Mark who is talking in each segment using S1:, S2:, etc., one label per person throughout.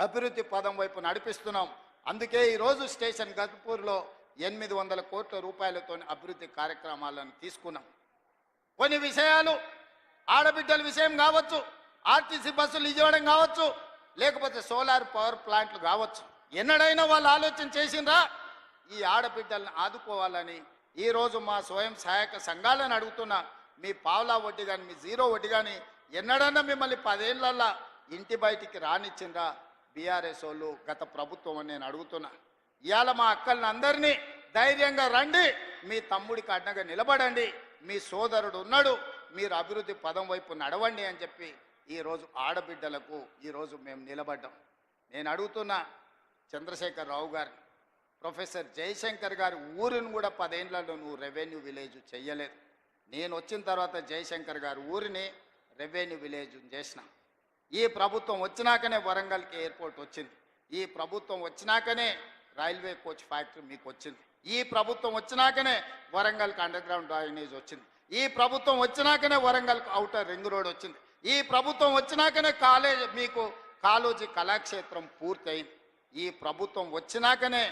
S1: అభివృద్ధి పదం వైపు నడిపిస్తున్నాం. అందుకే ఈరోజు స్టేషన్ గన్పూర్లో 800 కోట్ల రూపాయలతో అభివృద్ధి కార్యక్రమాలను తీసుకున్నాం. కొన్ని విషయాలు ఆడబిడ్డల విషయం కావచ్చు, ఆర్టీసీ బస్సులు ఇవ్వడం కావచ్చు, లేకపోతే సోలార్ పవర్ ప్లాంట్లు కావచ్చు, ఎన్నడైనా వాళ్ళు ఆలోచన చేసిండ్రా ఈ ఆడబిడ్డలను ఆదుకోవాలని? ఈరోజు మా స్వయం సహాయక సంఘాలను అడుగుతున్నా, మీ పావలా వడ్డీ కానీ మీ జీరో వడ్డీ కానీ ఎన్నడన్నా మిమ్మల్ని 10 ఏళ్ళల్లో ఇంటి బయటికి రానిచ్చిండ్రా బీఆర్ఎస్ వాళ్ళు, గత ప్రభుత్వం అని నేను అడుగుతున్నా. ఇవాళ మా అక్కల్ని అందరినీ ధైర్యంగా రండి, మీ తమ్ముడికి అడ్డగా నిలబడండి, మీ సోదరుడు ఉన్నాడు, మీరు అభివృద్ధి పదం వైపు నడవండి అని చెప్పి ఈరోజు ఆడబిడ్డలకు ఈరోజు మేము నిలబడ్డాం. నేను అడుగుతున్నా చంద్రశేఖర్ రావు గారు, ప్రొఫెసర్ జయశంకర్ గారి ఊరిని కూడా 10 ఏళ్లలో నువ్వు రెవెన్యూ విలేజ్ చెయ్యలేదు. నేను వచ్చిన తర్వాత జయశంకర్ గారి ఊరిని రెవెన్యూ విలేజ్ చేసిన. ఈ ప్రభుత్వం వచ్చినాకనే వరంగల్కి ఎయిర్పోర్ట్ వచ్చింది. ఈ ప్రభుత్వం వచ్చినాకనే రైల్వే కోచ్ ఫ్యాక్టరీ మీకు వచ్చింది. ఈ ప్రభుత్వం వచ్చినాకనే వరంగల్కి అండర్ గ్రౌండ్ డ్రైనేజ్ వచ్చింది. ఈ ప్రభుత్వం వచ్చినాకనే వరంగల్కి ఔటర్ రింగ్ రోడ్ వచ్చింది. ఈ ప్రభుత్వం వచ్చినాకనే మీకు కాళోజీ కళాక్షేత్రం పూర్తయింది. ఈ ప్రభుత్వం వచ్చినాకనే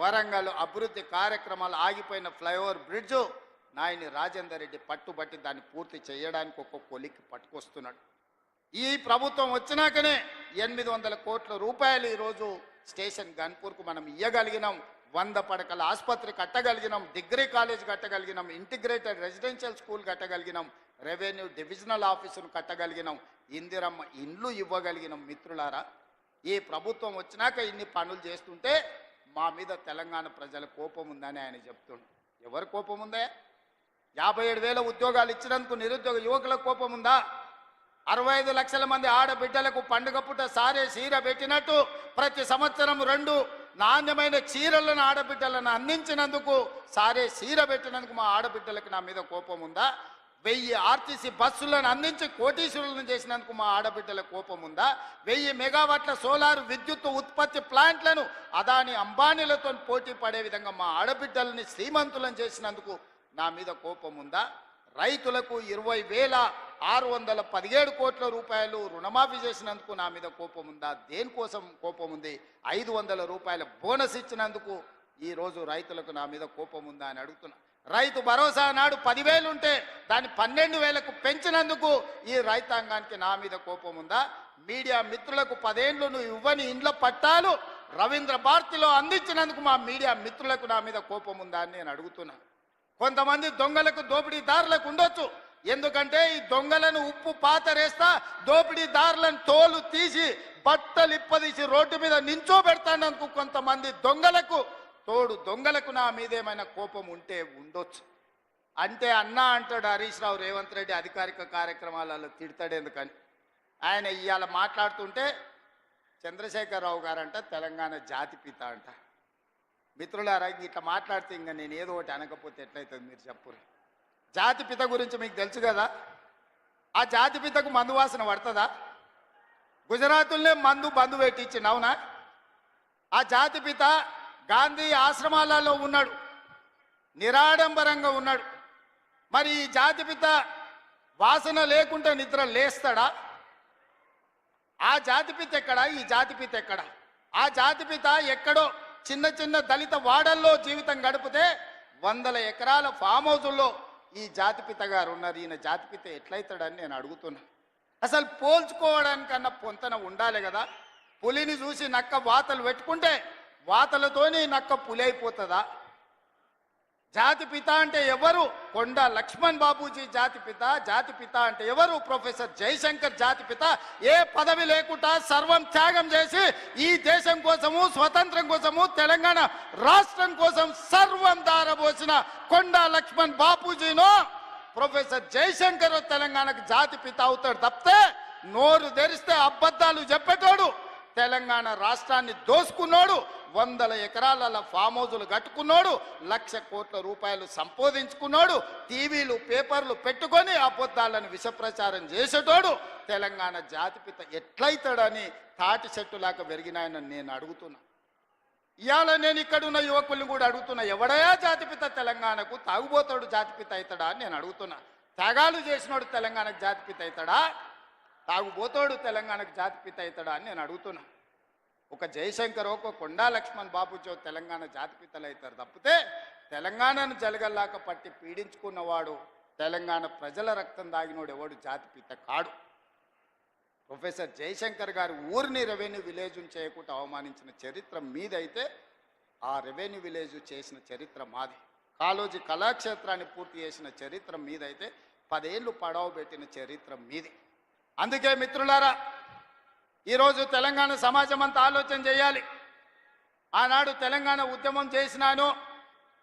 S1: వరంగల్ అభివృద్ధి కార్యక్రమాలు ఆగిపోయిన ఫ్లైఓవర్ బ్రిడ్జు నాయని రాజేందర్ రెడ్డి పట్టుబట్టి దాన్ని పూర్తి చేయడానికి ఒక కొలికి పట్టుకొస్తున్నాడు. ఈ ప్రభుత్వం వచ్చినాకనే 800 కోట్ల రూపాయలు ఈరోజు స్టేషన్ గన్పూర్కు మనం ఇవ్వగలిగినాం. 100 పడకల ఆసుపత్రి కట్టగలిగినాం, డిగ్రీ కాలేజ్ కట్టగలిగినాం, ఇంటిగ్రేటెడ్ రెసిడెన్షియల్ స్కూల్ కట్టగలిగినాం, రెవెన్యూ డివిజనల్ ఆఫీసును కట్టగలిగినాం, ఇందిరమ్మ ఇండ్లు ఇవ్వగలిగినాం. మిత్రులారా, ఈ ప్రభుత్వం వచ్చినాక ఇన్ని పనులు చేస్తుంటే మా మీద తెలంగాణ ప్రజల కోపం ఉందని ఆయన చెప్తుండు. ఎవరు కోపం ఉందే? 57,000 ఉద్యోగాలు ఇచ్చినందుకు నిరుద్యోగ యువకులకు కోపం ఉందా? 65 లక్షల మంది ఆడబిడ్డలకు పండుగ పూట సారే చీర పెట్టినట్టు ప్రతి సంవత్సరం 2 నాణ్యమైన చీరలను ఆడబిడ్డలను అందించినందుకు, సారే చీర పెట్టినందుకు మా ఆడబిడ్డలకు నా మీద కోపం ఉందా? 1000 ఆర్టీసీ బస్సులను అందించి కోటీశ్వరులను చేసినందుకు మా ఆడబిడ్డల కోపం ఉందా? 1000 మెగావాట్ల సోలార్ విద్యుత్ ఉత్పత్తి ప్లాంట్లను అదాని అంబానీలతో పోటీ పడే విధంగా మా ఆడబిడ్డలని శ్రీమంతులను చేసినందుకు నా మీద కోపం ఉందా? రైతులకు 20,617 కోట్ల రూపాయలు రుణమాఫీ చేసినందుకు నా మీద కోపం ఉందా? దేనికోసం కోపం ఉంది? 500 రూపాయల బోనస్ ఇచ్చినందుకు ఈరోజు రైతులకు నా మీద కోపం ఉందా అని అడుగుతున్నా. రైతు భరోసా నాడు 10,000 ఉంటే దాన్ని 12,000కు పెంచినందుకు ఈ రైతాంగానికి నా మీద కోపం ఉందా? మీడియా మిత్రులకు 10 ఏళ్ళు నువ్వు ఇవ్వని ఇండ్ల పట్టాలు రవీంద్ర భారతిలో అందించినందుకు మా మీడియా మిత్రులకు నా మీద కోపం ఉందా అని నేను అడుగుతున్నా. కొంతమంది దొంగలకు దోపిడీదారులకు ఉండొచ్చు, ఎందుకంటే ఈ దొంగలను ఉప్పు పాతరేస్తా దోపిడీదారులను తోలు తీసి బట్టలు ఇప్పదీసి రోడ్డు మీద నించోబెడతానందుకు కొంతమంది దొంగలకు నా మీద ఏమైనా కోపం ఉంటే ఉండొచ్చు. అంటే అన్నా అంటాడు హరీష్ రావు రేవంత్ రెడ్డి అధికారిక కార్యక్రమాలలో తిడతాడు ఎందుకని. ఆయన ఇవాళ మాట్లాడుతుంటే చంద్రశేఖర్ రావు గారంట తెలంగాణ జాతిపిత అంట. మిత్రులారా, ఇట్లా మాట్లాడితే ఇంకా నేను ఏదో ఒకటి అనకపోతే ఎట్లయితుంది మీరు చెప్పు. జాతిపిత గురించి మీకు తెలుసు కదా. ఆ జాతిపితకు మందు వాసన పడుతుందా? గుజరాతుల్నే బంధు పెట్టించింది, అవునా? ఆ జాతిపిత గాంధీ ఆశ్రమాలలో ఉన్నాడు, నిరాడంబరంగా ఉన్నాడు. మరి ఈ జాతిపిత వాసన లేకుండా నిద్ర లేస్తాడా? ఆ జాతిపిత ఎక్కడా? ఈ జాతిపిత ఎక్కడా? ఆ జాతిపిత ఎక్కడో చిన్న చిన్న దళిత వాడల్లో జీవితం గడిపితే 100 ఎకరాల ఫామ్ హౌజుల్లో ఈ జాతిపిత గారు ఉన్నారు. ఈయన జాతిపిత ఎట్లయితాడని నేను అడుగుతున్నా. అసలు పోల్చుకోవడానికన్నా పొంతన ఉండాలి కదా. పులిని చూసి నక్క వాతలు పెట్టుకుంటే వాతలతోని నక్క పులి అయిపోతుందా? జాతిపిత అంటే ఎవరు? కొండ లక్ష్మణ్ బాబూజీ జాతిపిత అంటే ఎవరు? ప్రొఫెసర్ జయశంకర్ జాతిపిత. ఏ పదవి లేకుండా సర్వం త్యాగం చేసి ఈ దేశం కోసము, స్వతంత్రం కోసము, తెలంగాణ రాష్ట్రం కోసం సర్వం దారబోసిన కొండ లక్ష్మణ్ బాపూజీనో ప్రొఫెసర్ జయశంకర్ తెలంగాణకు జాతిపిత అవుతాడు తప్పితే నోరు తెరిస్తే అబద్ధాలు చెప్పేటోడు, తెలంగాణ రాష్ట్రాన్ని దోసుకున్నాడు, 100 ఎకరాల ఫామ్ హౌజులు కట్టుకున్నాడు, 1,00,000 కోట్ల రూపాయలు సంపాదించుకున్నాడు, టీవీలు పేపర్లు పెట్టుకొని అబద్ధాలను విషప్రచారం చేసేటోడు తెలంగాణ జాతిపిత ఎట్లయితాడని తాటి చెట్టులాగా పెరిగినాయని నేను అడుగుతున్నా. ఇవాళ నేను ఇక్కడున్న యువకుల్ని కూడా అడుగుతున్నా, ఎవడయా జాతిపిత తెలంగాణకు? తాగుబోతాడు జాతిపిత అవుతాడా అని నేను అడుగుతున్నా. త్యాగాలు చేసినోడు తెలంగాణకు జాతిపిత అవుతాడా? తాగుబోతాడు తెలంగాణకు జాతిపిత అవుతాడా అని నేను అడుగుతున్నా. ఒక జయశంకర్ ఒక కొండా లక్ష్మణ్ బాబుజో తెలంగాణ జాతిపితలు అవుతారు తప్పితే తెలంగాణను జలగల్లాక పట్టి పీడించుకున్నవాడు తెలంగాణ ప్రజల రక్తం దాగినోడు ఎవడు జాతిపిత కాడు. ప్రొఫెసర్ జయశంకర్ గారు ఊరిని రెవెన్యూ విలేజ్ చేయకుండా అవమానించిన చరిత్ర మీదైతే ఆ రెవెన్యూ విలేజ్ చేసిన చరిత్ర మాది. కాళోజీ కళాక్షేత్రాన్ని పూర్తి చేసిన చరిత్ర మీదైతే 10 ఏళ్ళు పడవ పెట్టిన చరిత్ర మీది. అందుకే మిత్రులారా, ఈరోజు తెలంగాణ సమాజం అంతా ఆలోచన చేయాలి. ఆనాడు తెలంగాణ ఉద్యమం చేసినాను,